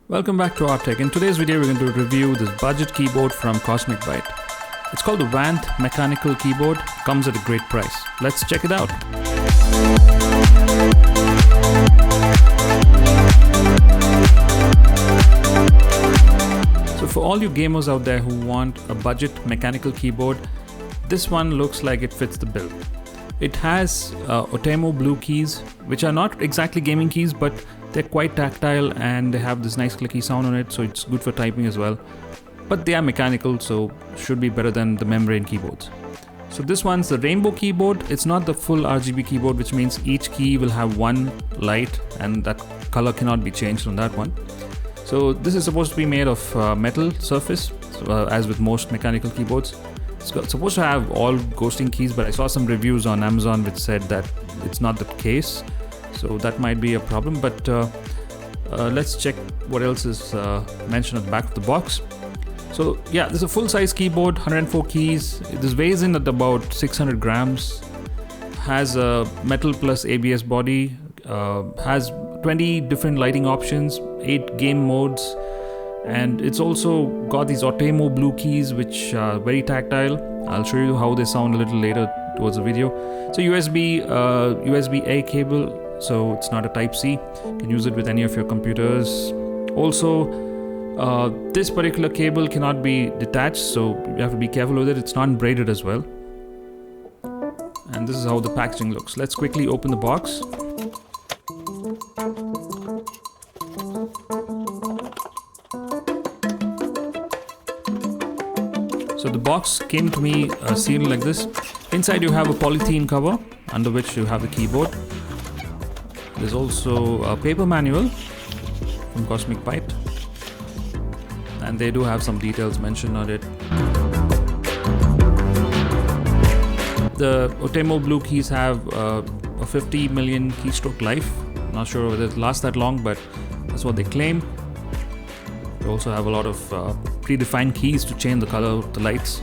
Welcome back to rTech. In today's video, we're going to review this budget keyboard from Cosmic Byte. It's called the Vanth mechanical keyboard. Comes at a great price. Let's check it out. So for all you gamers out there who want a budget mechanical keyboard, this one looks like it fits the bill. It has Outemu blue keys, which are not exactly gaming keys, but they're quite tactile and they have this nice clicky sound on it, so it's good for typing as well. But they are mechanical, so should be better than the membrane keyboards. So this one's the rainbow keyboard. It's not the full RGB keyboard, which means each key will have one light and that color cannot be changed on that one. So this is supposed to be made of metal surface, as with most mechanical keyboards. It's supposed to have all ghosting keys, but I saw some reviews on Amazon which said that it's not the case. So that might be a problem, but let's check what else is mentioned at the back of the box. So yeah, this is a full-size keyboard, 104 keys. This weighs in at about 600 grams. Has a metal plus ABS body. Has 20 different lighting options, 8 game modes, and it's also got these Outemu blue keys, which are very tactile. I'll show you how they sound a little later towards the video. So USB-A cable. So it's not a Type-C. You can use it with any of your computers. Also, this particular cable cannot be detached, so you have to be careful with it. It's not braided as well. And this is how the packaging looks. Let's quickly open the box. So the box came to me sealed like this. Inside you have a polythene cover under which you have the keyboard. There's also a paper manual from Cosmic Byte, and they do have some details mentioned on it. The Outemu blue keys have a 50 million keystroke life. Not sure whether it lasts that long, but that's what they claim. They also have a lot of predefined keys to change the color of the lights.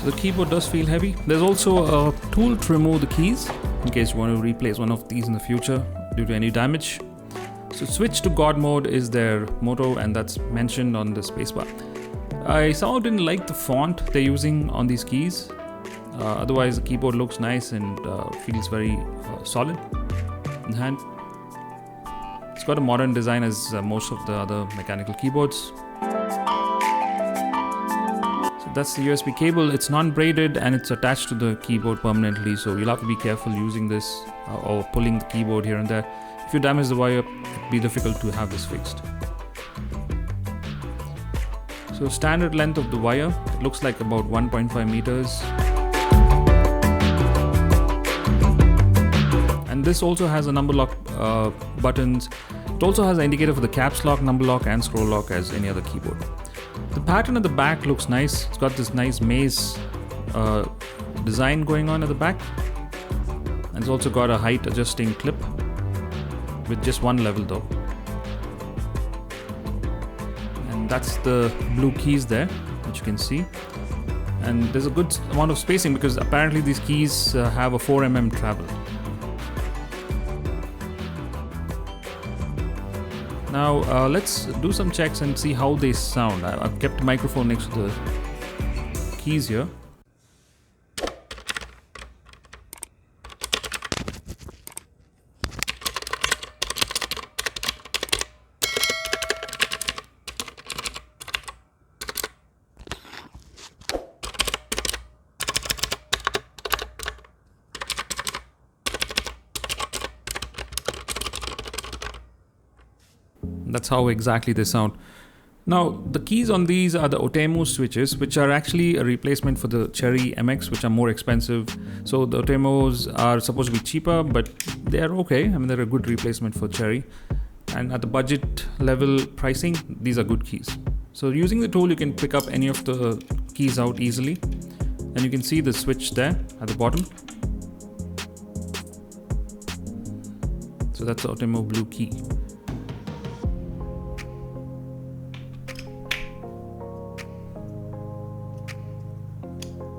The keyboard does feel heavy. There's also a tool to remove the keys in case you want to replace one of these in the future due to any damage. So switch to God mode is their motto, and that's mentioned on the spacebar. I somehow didn't like the font they're using on these keys. Otherwise the keyboard looks nice and feels very solid in hand. It's got a modern design as most of the other mechanical keyboards. That's the USB cable. It's non-braided and it's attached to the keyboard permanently, so you'll have to be careful using this or pulling the keyboard here and there. If you damage the wire, it'd be difficult to have this fixed. So standard length of the wire, it looks like about 1.5 meters. And this also has a number lock buttons. It also has an indicator for the caps lock, number lock and scroll lock as any other keyboard. The pattern at the back looks nice. It's got this nice maze design going on at the back. And it's also got a height adjusting clip with just one level though. And that's the blue keys there, which you can see. And there's a good amount of spacing because apparently these keys have a 4mm travel. Now let's do some checks and see how they sound. I've kept the microphone next to the keys here. That's how exactly they sound. Now, the keys on these are the Outemu switches, which are actually a replacement for the Cherry MX, which are more expensive. So the Outemus are supposed to be cheaper, but they are okay. I mean, they're a good replacement for Cherry. And at the budget level pricing, these are good keys. So using the tool, you can pick up any of the keys out easily. And you can see the switch there at the bottom. So that's the Outemu blue key.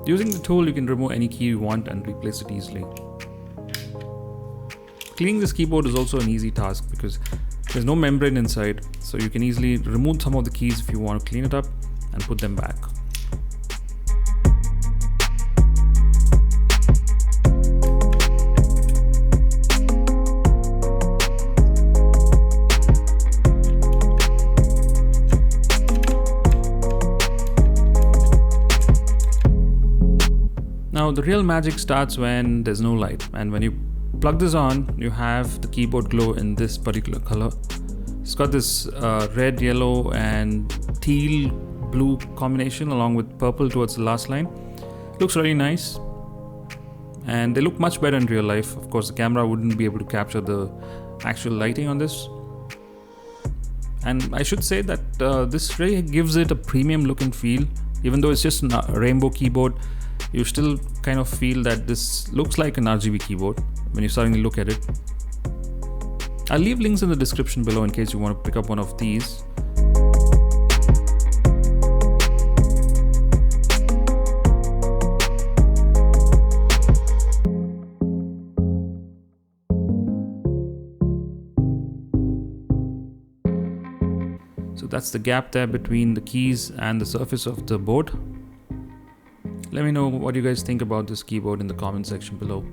Using the tool, you can remove any key you want and replace it easily. Cleaning this keyboard is also an easy task because there's no membrane inside, so you can easily remove some of the keys if you want to clean it up and put them back. Now the real magic starts when there's no light, and when you plug this on, you have the keyboard glow in this particular color. It's got this red, yellow and teal blue combination along with purple towards the last line. Looks really nice, and they look much better in real life. Of course, the camera wouldn't be able to capture the actual lighting on this. And I should say that this really gives it a premium look and feel. Even though it's just a rainbow keyboard, you still kind of feel that this looks like an RGB keyboard when you suddenly look at it. I'll leave links in the description below in case you want to pick up one of these. So that's the gap there between the keys and the surface of the board. Let me know what you guys think about this keyboard in the comment section below.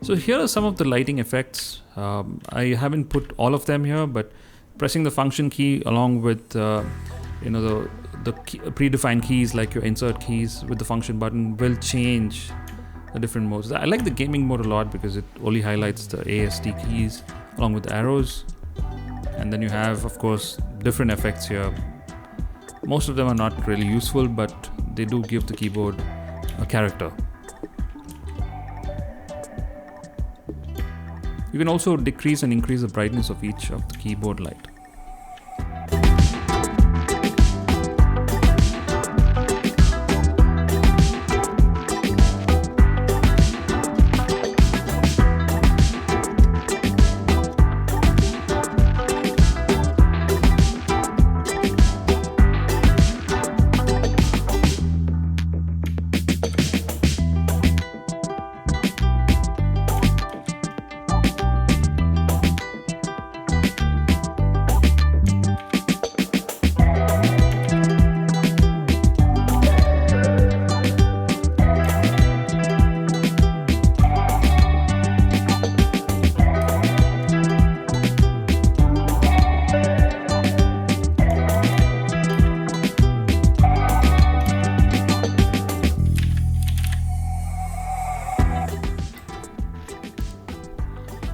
So here are some of the lighting effects. I haven't put all of them here, but pressing the function key along with the predefined keys like your insert keys with the function button will change the different modes. I like the gaming mode a lot because it only highlights the ASD keys along with the arrows. And then you have, of course, different effects here. Most of them are not really useful, but they do give the keyboard a character. You can also decrease and increase the brightness of each of the keyboard light.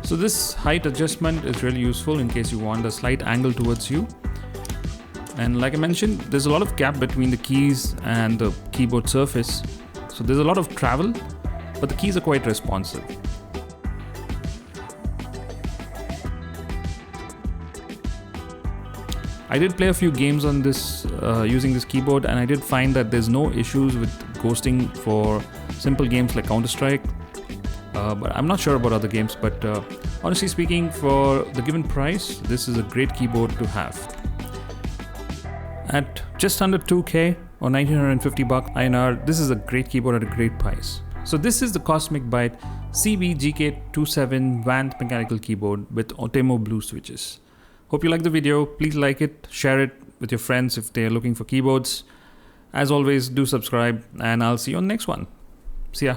So this height adjustment is really useful in case you want a slight angle towards you. And like I mentioned, there's a lot of gap between the keys and the keyboard surface. So there's a lot of travel, but the keys are quite responsive. I did play a few games on this using this keyboard, and I did find that there's no issues with ghosting for simple games like Counter-Strike. But I'm not sure about other games, but honestly speaking, for the given price, this is a great keyboard to have. At just under 2K or 1950 bucks INR, this is a great keyboard at a great price. So this is the Cosmic Byte CB-GK27 Vanth mechanical keyboard with Outemu blue switches. Hope you like the video. Please like it, share it with your friends if they are looking for keyboards. As always, do subscribe, and I'll see you on the next one. See ya.